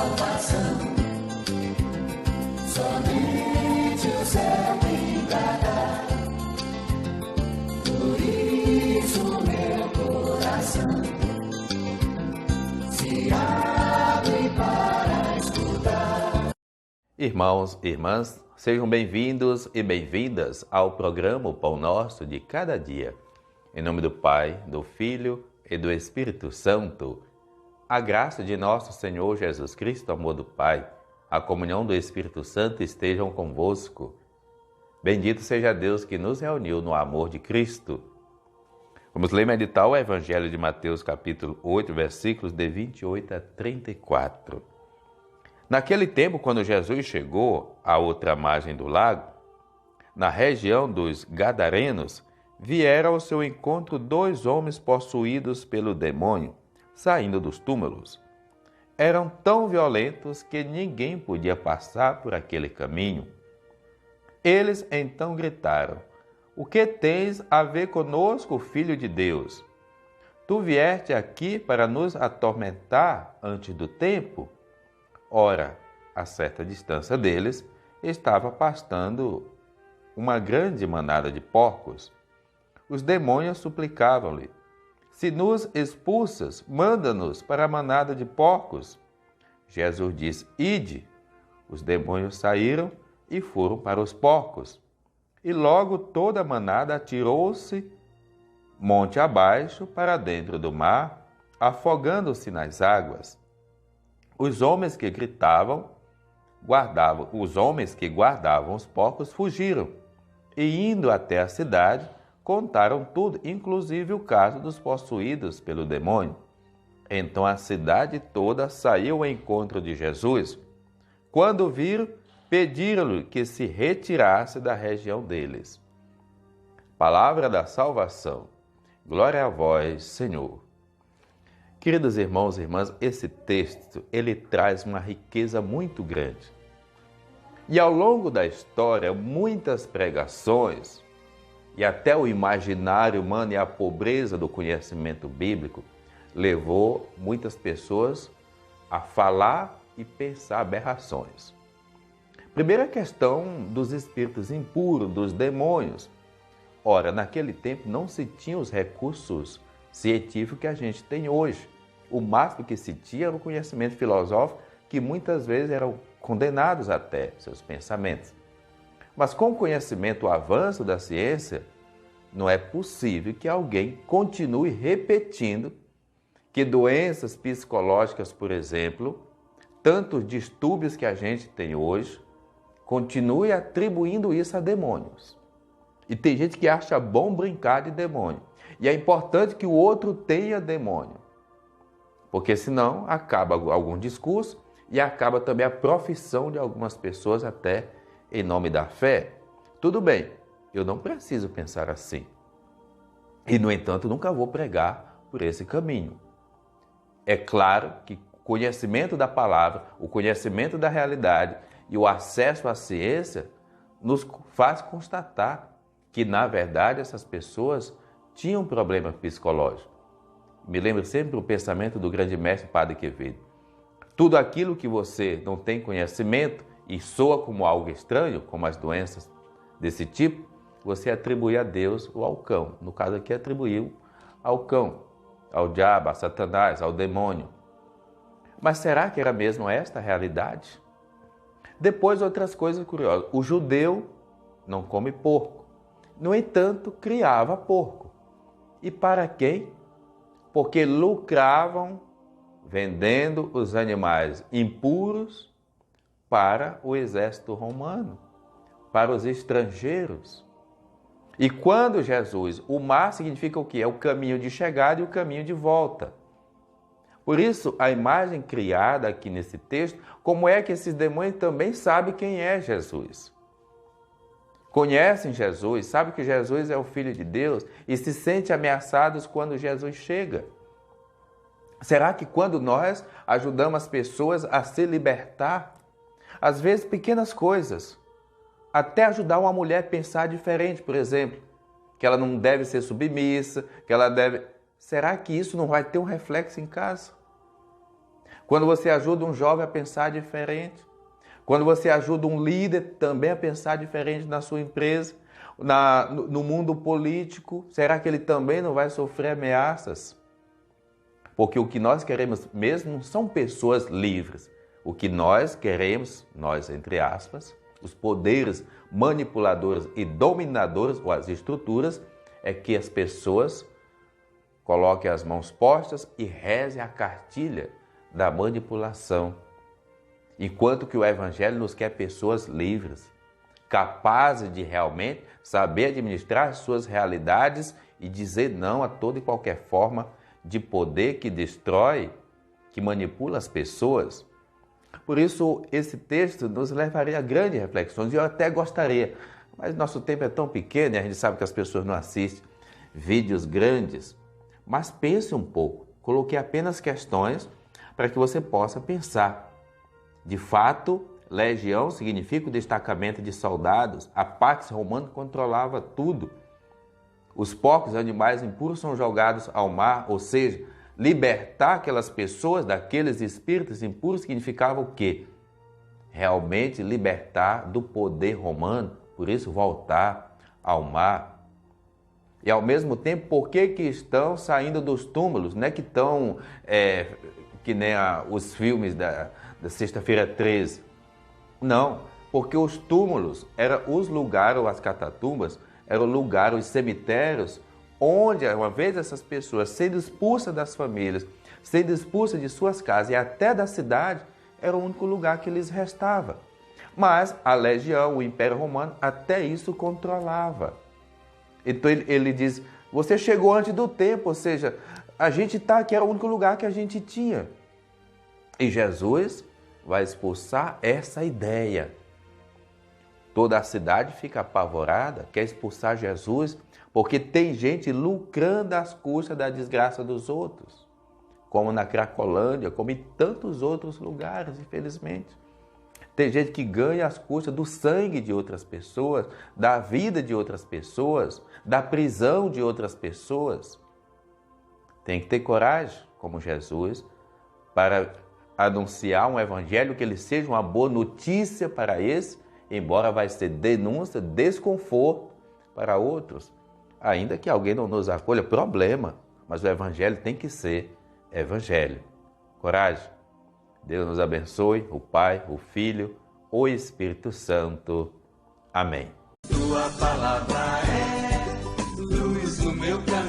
salvação. Somente o céu me dará. Por isso meu coração se abre para escutar. Irmãos e irmãs, sejam bem-vindos e bem-vindas ao programa O Pão Nosso de Cada Dia. Em nome do Pai, do Filho e do Espírito Santo, a graça de nosso Senhor Jesus Cristo, o amor do Pai, a comunhão do Espírito Santo estejam convosco. Bendito seja Deus que nos reuniu no amor de Cristo. Vamos ler e meditar o Evangelho de Mateus, capítulo 8, versículos de 28 a 34. Naquele tempo, quando Jesus chegou à outra margem do lago, na região dos Gadarenos, vieram ao seu encontro 2 homens possuídos pelo demônio, saindo dos túmulos. Eram tão violentos que ninguém podia passar por aquele caminho. Eles então gritaram: "O que tens a ver conosco, Filho de Deus? Tu vieste aqui para nos atormentar antes do tempo?" Ora, a certa distância deles, estava pastando uma grande manada de porcos. Os demônios suplicavam-lhe: "Se nos expulsas, manda-nos para a manada de porcos." Jesus disse: "Ide." Os demônios saíram e foram para os porcos. E logo toda a manada atirou-se monte abaixo para dentro do mar, afogando-se nas águas. Os homens que guardavam os porcos fugiram e, indo até a cidade, contaram tudo, inclusive o caso dos possuídos pelo demônio. Então a cidade toda saiu ao encontro de Jesus. Quando o viram, pediram-lhe que se retirasse da região deles. Palavra da salvação. Glória a vós, Senhor. Queridos irmãos e irmãs, esse texto, ele traz uma riqueza muito grande. E ao longo da história, muitas pregações, e até o imaginário humano e a pobreza do conhecimento bíblico, levou muitas pessoas a falar e pensar aberrações. Primeira questão dos espíritos impuros, dos demônios. Ora, naquele tempo não se tinha os recursos científicos que a gente tem hoje. O máximo que se tinha era o conhecimento filosófico, que muitas vezes eram condenados até seus pensamentos. Mas com o conhecimento, o avanço da ciência, não é possível que alguém continue repetindo que doenças psicológicas, por exemplo, tantos distúrbios que a gente tem hoje, continue atribuindo isso a demônios. E tem gente que acha bom brincar de demônio. E é importante que o outro tenha demônio, porque senão acaba algum discurso e acaba também a profissão de algumas pessoas até em nome da fé. Tudo bem, eu não preciso pensar assim. E, no entanto, nunca vou pregar por esse caminho. É claro que o conhecimento da palavra, o conhecimento da realidade e o acesso à ciência nos faz constatar que, na verdade, essas pessoas tinham problema psicológico. Me lembro sempre o pensamento do grande mestre Padre Quevedo. Tudo aquilo que você não tem conhecimento e soa como algo estranho, como as doenças desse tipo, você atribui a Deus ou ao cão. No caso aqui, atribuiu ao cão, ao diabo, a Satanás, ao demônio. Mas será que era mesmo esta a realidade? Depois, outras coisas curiosas. O judeu não come porco. No entanto, criava porco. E para quem? Porque lucravam vendendo os animais impuros para o exército romano, para os estrangeiros. E quando Jesus, o mar significa o quê? É o caminho de chegada e o caminho de volta. Por isso, a imagem criada aqui nesse texto, como é que esses demônios também sabem quem é Jesus? Conhecem Jesus, sabem que Jesus é o Filho de Deus e se sentem ameaçados quando Jesus chega. Será que quando nós ajudamos as pessoas a se libertar, às vezes pequenas coisas, até ajudar uma mulher a pensar diferente, por exemplo, que ela não deve ser submissa, que ela deve... Será que isso não vai ter um reflexo em casa? Quando você ajuda um jovem a pensar diferente. Quando você ajuda um líder também a pensar diferente na sua empresa, no mundo político, será que ele também não vai sofrer ameaças? Porque o que nós queremos mesmo são pessoas livres. O que nós queremos, nós entre aspas, os poderes manipuladores e dominadores, ou as estruturas, é que as pessoas coloquem as mãos postas e rezem a cartilha da manipulação. Enquanto que o Evangelho nos quer pessoas livres, capazes de realmente saber administrar as suas realidades e dizer não a toda e qualquer forma de poder que destrói, que manipula as pessoas. Por isso, esse texto nos levaria a grandes reflexões, e eu até gostaria, mas nosso tempo é tão pequeno e a gente sabe que as pessoas não assistem vídeos grandes, mas pense um pouco. Coloquei apenas questões para que você possa pensar. De fato, legião significa o destacamento de soldados. A Pax Romana controlava tudo. Os porcos, animais impuros, são jogados ao mar, ou seja, libertar aquelas pessoas daqueles espíritos impuros significava o quê? Realmente libertar do poder romano, por isso voltar ao mar. E ao mesmo tempo, por que estão saindo dos túmulos? Não é que estão, que nem os filmes da Sexta-feira 13. Não, porque os túmulos eram os lugares, ou as catatumbas, eram lugares, os cemitérios, onde, uma vez essas pessoas sendo expulsas das famílias, sendo expulsas de suas casas e até da cidade, era o único lugar que lhes restava. Mas a legião, o Império Romano, até isso controlava. Então ele diz, você chegou antes do tempo, ou seja, a gente está aqui, era o único lugar que a gente tinha. E Jesus vai expulsar essa ideia. Toda a cidade fica apavorada, quer expulsar Jesus, porque tem gente lucrando às custas da desgraça dos outros, como na Cracolândia, como em tantos outros lugares, infelizmente. Tem gente que ganha às custas do sangue de outras pessoas, da vida de outras pessoas, da prisão de outras pessoas. Tem que ter coragem, como Jesus, para anunciar um evangelho que ele seja uma boa notícia para esse, embora vai ser denúncia, desconforto para outros. Ainda que alguém não nos acolha, problema, mas o evangelho tem que ser evangelho. Coragem. Deus nos abençoe, o Pai, o Filho, o Espírito Santo. Amém. Tua palavra é luz no meu caminho.